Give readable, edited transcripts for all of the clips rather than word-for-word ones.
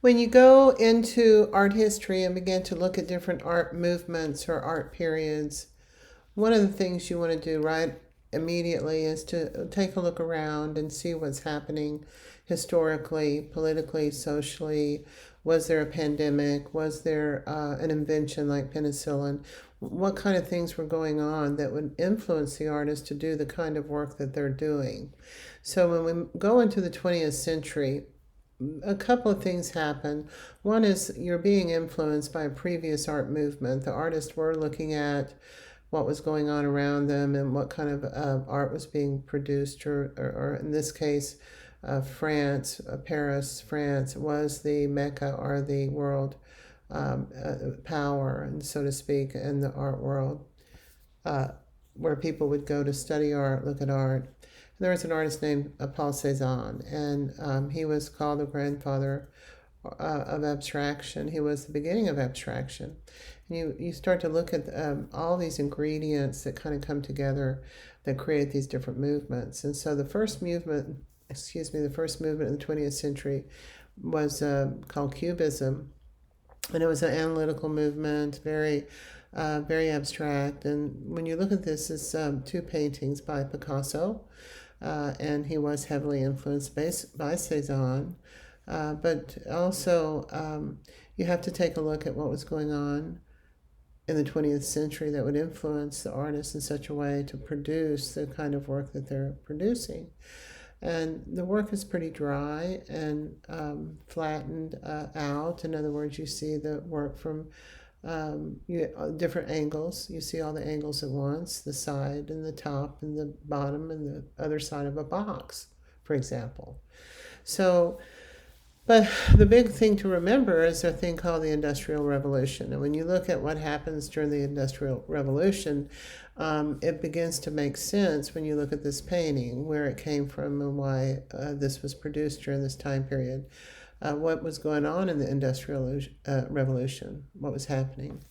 When you go into art history and begin to look at different art movements or art periods, one of the things you want to do right immediately is to take a look around and see what's happening historically, politically, socially. Was there a pandemic? Was there an invention like penicillin? What kind of things were going on that would influence the artist to do the kind of work that they're doing? So when we go into the 20th century, a couple of things happen. One is you're being influenced by a previous art movement. The artists were looking at what was going on around them and what kind of art was being produced, or in this case, France, Paris, France was the Mecca or the world power, and so to speak, in the art world, uh, where people would go to study art, look at art. There was an artist named Paul Cézanne, and he was called the grandfather of abstraction. He was the beginning of abstraction. And you start to look at all these ingredients that kind of come together that create these different movements. And so the first movement, the first movement in the 20th century was called Cubism. And it was an analytical movement, very abstract. And when you look at this, it's two paintings by Picasso, and he was heavily influenced by Cézanne. But also, you have to take a look at what was going on in the 20th century that would influence the artists in such a way to produce the kind of work that they're producing. And the work is pretty dry and flattened out. In other words, you see the work from different angles. You see all the angles at once, the side and the top and the bottom and the other side of a box, for example. So, but the big thing to remember is a thing called the Industrial Revolution. And when you look at what happens during the Industrial Revolution, it begins to make sense when you look at this painting, where it came from and why this was produced during this time period. What was going on in the Industrial Revolution, what was happening.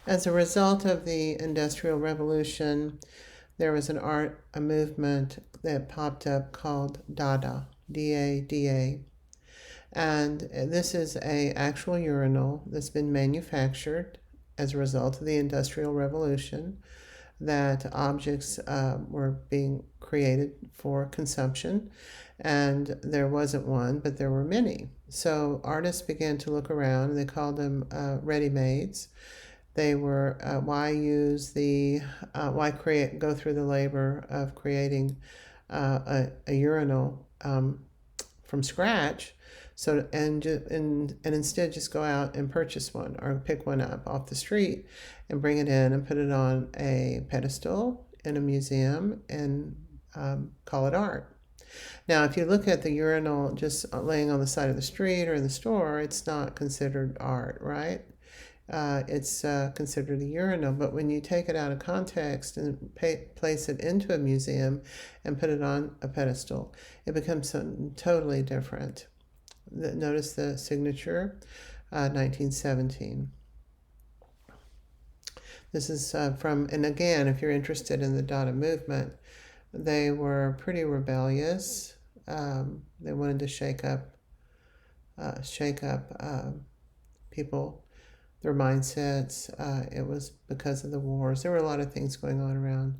As a result of the Industrial Revolution, there was a movement that popped up called Dada, D-A-D-A. And this is a actual urinal that's been manufactured as a result of the Industrial Revolution, that objects were being created for consumption, and there wasn't one, but there were many. So artists began to look around, and they called them ready-mades. They were why go through the labor of creating a urinal from scratch, so and instead just go out and purchase one or pick one up off the street and bring it in and put it on a pedestal in a museum and call it art. Now, if you look at the urinal just laying on the side of the street or in the store, it's not considered art, right? It's considered a urinal. But when you take it out of context and place it into a museum and put it on a pedestal, it becomes something totally different. Notice the signature, 1917. This is and again, if you're interested in the Dada movement, they were pretty rebellious. They wanted to shake up people, their mindsets. It was because of the wars. There were a lot of things going on around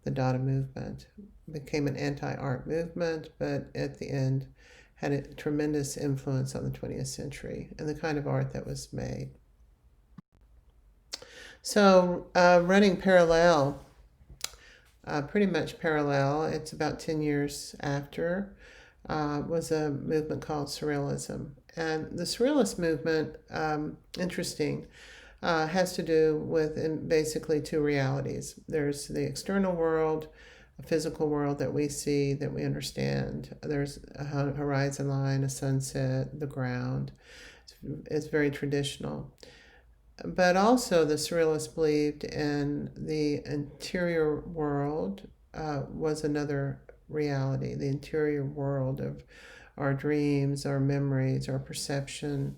the Dada movement. It became an anti-art movement, but at the end had a tremendous influence on the 20th century and the kind of art that was made. So running parallel, pretty much parallel, it's about 10 years after, was a movement called Surrealism. And the Surrealist movement, interesting, has to do with basically two realities. There's the external world, a physical world that we see, that we understand. There's a horizon line, a sunset, the ground. It's very traditional. But also the Surrealists believed in the interior world was another reality, the interior world of our dreams, our memories, our perception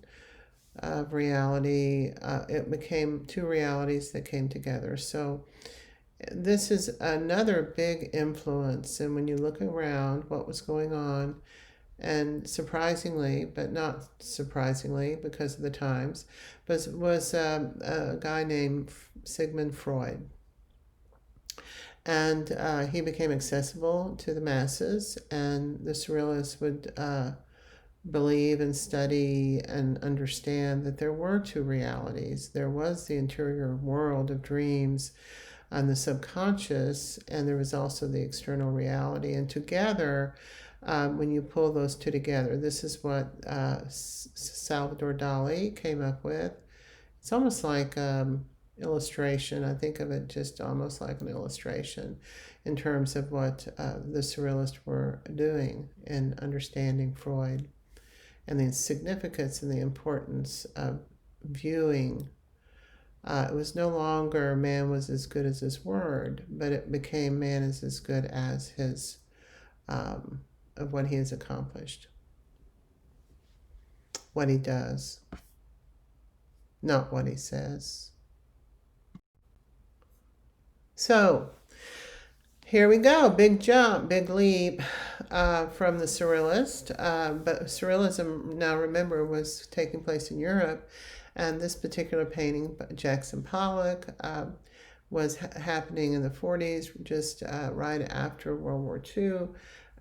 of reality. It became two realities that came together. So This is another big influence. And when you look around what was going on, and surprisingly, but not surprisingly because of the times, was a guy named Sigmund Freud. And he became accessible to the masses, and the Surrealists would believe and study and understand that there were two realities. There was the interior world of dreams and the subconscious, and there was also the external reality. And together, when you pull those two together, this is what Salvador Dali came up with. It's almost like illustration. I think of it just almost like an illustration in terms of what the Surrealists were doing in understanding Freud and the significance and the importance of viewing. It was no longer man was as good as his word, but it became man is as good as his of what he has accomplished, what he does, not what he says. So here we go, big jump, big leap from the Surrealist. But Surrealism, now remember, was taking place in Europe. And this particular painting by Jackson Pollock was happening in the 40s, just right after World War II.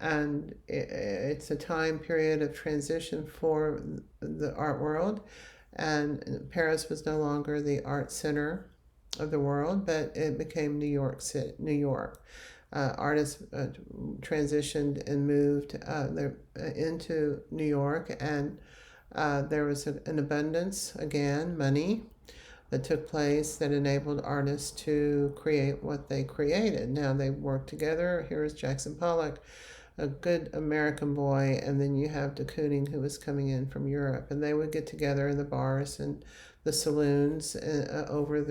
And it's a time period of transition for the art world. And Paris was no longer the art center of the world, but it became New York City, New York. Artists transitioned and moved into New York, and there was an abundance, again, money that took place that enabled artists to create what they created. Now they worked together. Here is Jackson Pollock, a good American boy, and then you have de Kooning, who was coming in from Europe, and they would get together in the bars and the saloons over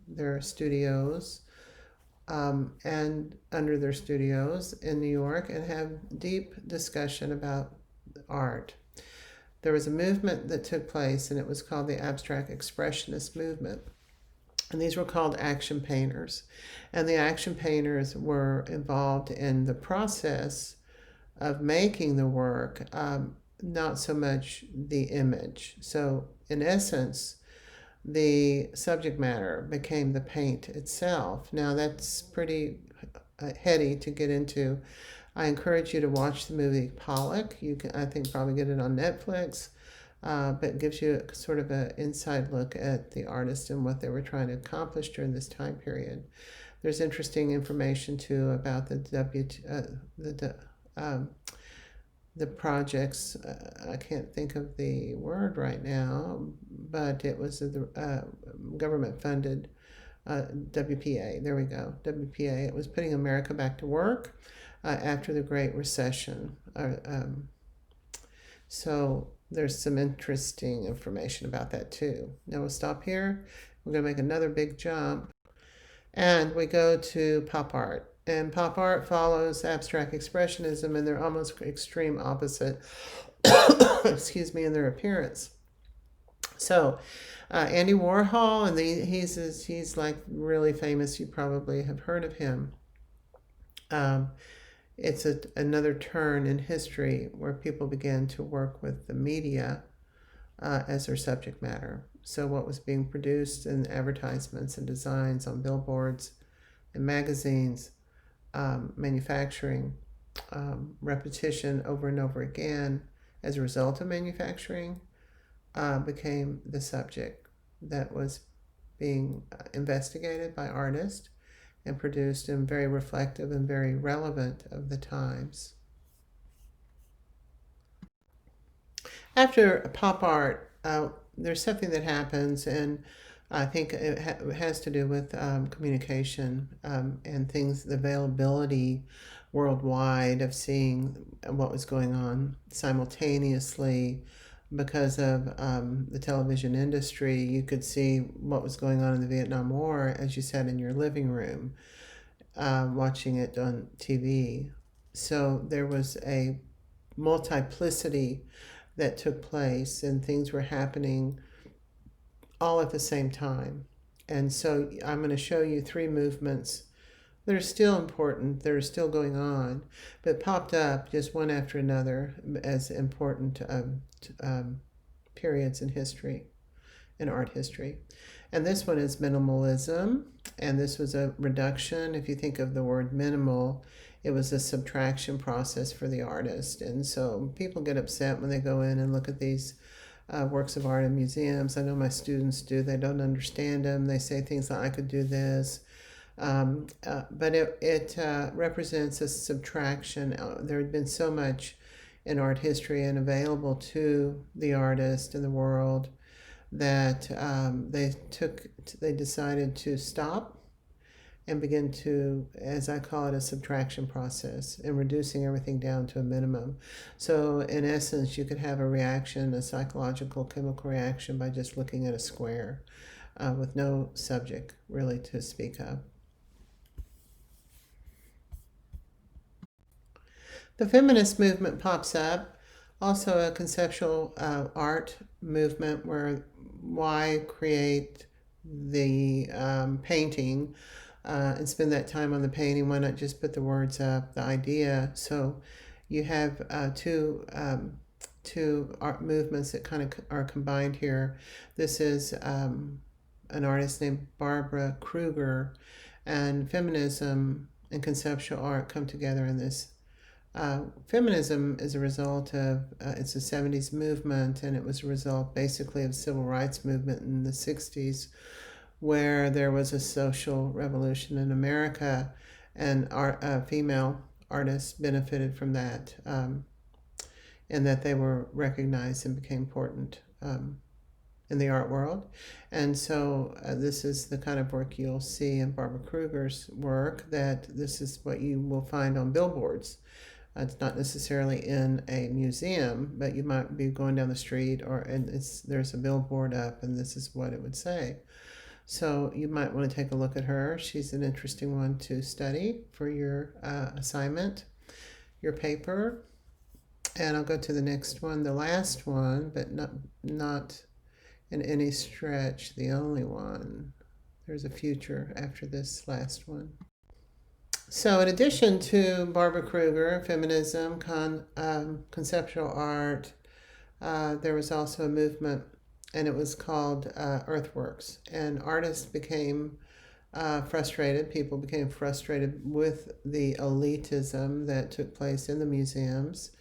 their studios and under their studios in New York and have deep discussion about art. There was a movement that took place, and it was called the Abstract Expressionist movement. And these were called action painters. And the action painters were involved in the process of making the work, not so much the image. So, in essence, the subject matter became the paint itself. Now, that's pretty heady to get into. I encourage you to watch the movie Pollock. You can, I think, probably get it on Netflix, but it gives you sort of an inside look at the artist and what they were trying to accomplish during this time period. There's interesting information too about the projects. I can't think of the word right now, but it was the government funded WPA. There we go, WPA. It was putting America back to work after the Great Recession. So there's some interesting information about that too. Now we'll stop here. We're going to make another big jump. And we go to pop art. And pop art follows abstract expressionism, and they're almost extreme opposite, excuse me, in their appearance. So Andy Warhol, and he's like really famous. You probably have heard of him. It's another turn in history where people began to work with the media as their subject matter. So what was being produced in advertisements and designs on billboards and magazines, manufacturing, repetition over and over again as a result of manufacturing became the subject that was being investigated by artists and produced and very reflective and very relevant of the times. After pop art, there's something that happens, and I think it has to do with communication and things, the availability worldwide of seeing what was going on simultaneously. Because of the television industry, you could see what was going on in the Vietnam War as you sat in your living room watching it on TV. So there was a multiplicity that took place, and things were happening all at the same time. And so I'm going to show you three movements that are still important, that are still going on, but popped up just one after another as important periods in history, in art history. And this one is minimalism, and this was a reduction. If you think of the word minimal, it was a subtraction process for the artist. And so people get upset when they go in and look at these works of art in museums. I know my students do. They don't understand them. They say things like, I could do this. But it represents a subtraction. There had been so much in art history and available to the artist and the world that they decided to stop and begin to, as I call it, a subtraction process and reducing everything down to a minimum. So in essence, you could have a reaction, a psychological chemical reaction, by just looking at a square with no subject really to speak of. The feminist movement pops up, also a conceptual art movement where why create the painting and spend that time on the painting? Why not just put the words up, the idea? So you have two art movements that kind of are combined here. This is an artist named Barbara Kruger, and feminism and conceptual art come together in this. Feminism is a result of it's a 70s movement, and it was a result basically of civil rights movement in the 60s, where there was a social revolution in America, and female artists benefited from that, and that they were recognized and became important in the art world. And so this is the kind of work you'll see in Barbara Kruger's work, that this is what you will find on billboards. It's not necessarily in a museum, but you might be going down the street and there's a billboard up and this is what it would say. So you might want to take a look at her. She's an interesting one to study for your assignment, your paper. And I'll go to the next one, the last one, but not in any stretch the only one. There's a future after this last one. So in addition to Barbara Kruger, feminism, conceptual art, there was also a movement, and it was called Earthworks. And artists became frustrated, people became frustrated with the elitism that took place in the museums.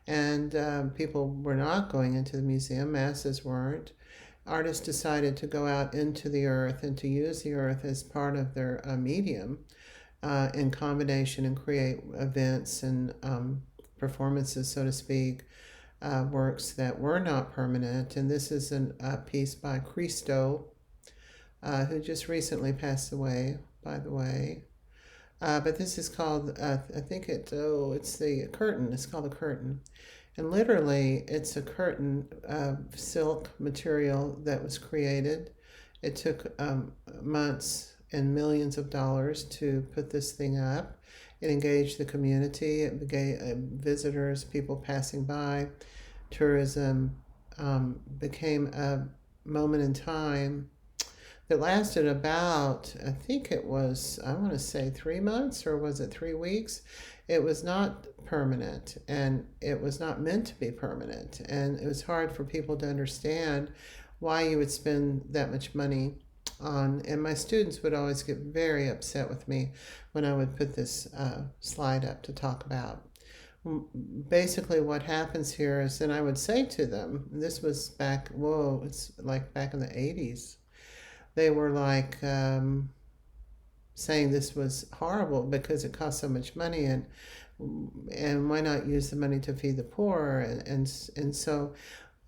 And people were not going into the museum, masses weren't. Artists decided to go out into the earth and to use the earth as part of their medium. In combination and create events and performances, so to speak, works that were not permanent. And this is a piece by Christo, who just recently passed away, by the way. But this is called, I think it's the curtain. It's called the curtain. And literally, it's a curtain of silk material that was created. It took months and millions of dollars to put this thing up. It engaged the community, it engaged visitors, people passing by. Tourism became a moment in time that lasted about, I think it was, I want to say 3 months, or was it 3 weeks? It was not permanent, and it was not meant to be permanent. And it was hard for people to understand why you would spend that much money on, and my students would always get very upset with me when I would put this slide up to talk about. Basically what happens here is, and I would say to them, this was back, it's like back in the 80s, they were like saying this was horrible because it cost so much money, and why not use the money to feed the poor, and so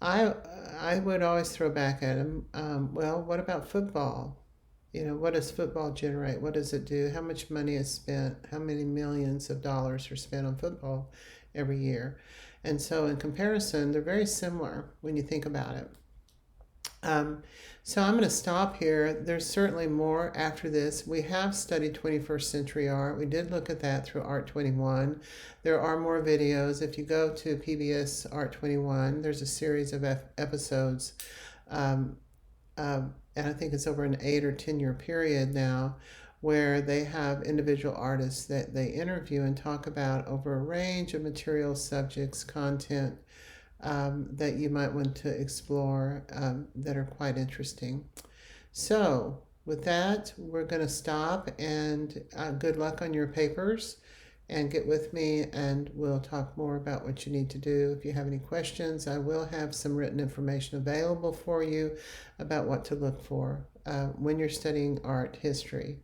I would always throw back at him, well, what about football? What does football generate? What does it do? How much money is spent? How many millions of dollars are spent on football every year? And so in comparison, they're very similar when you think about it. So I'm going to stop here. There's certainly more after this. We have studied 21st century art. We did look at that through Art 21. There are more videos. If you go to PBS Art 21, there's a series of episodes and I think it's over an 8 or 10 year period now, where they have individual artists that they interview and talk about over a range of materials, subjects, content that you might want to explore that are quite interesting. So, with that, we're going to stop, and good luck on your papers, and get with me and we'll talk more about what you need to do. If you have any questions, I will have some written information available for you about what to look for when you're studying art history.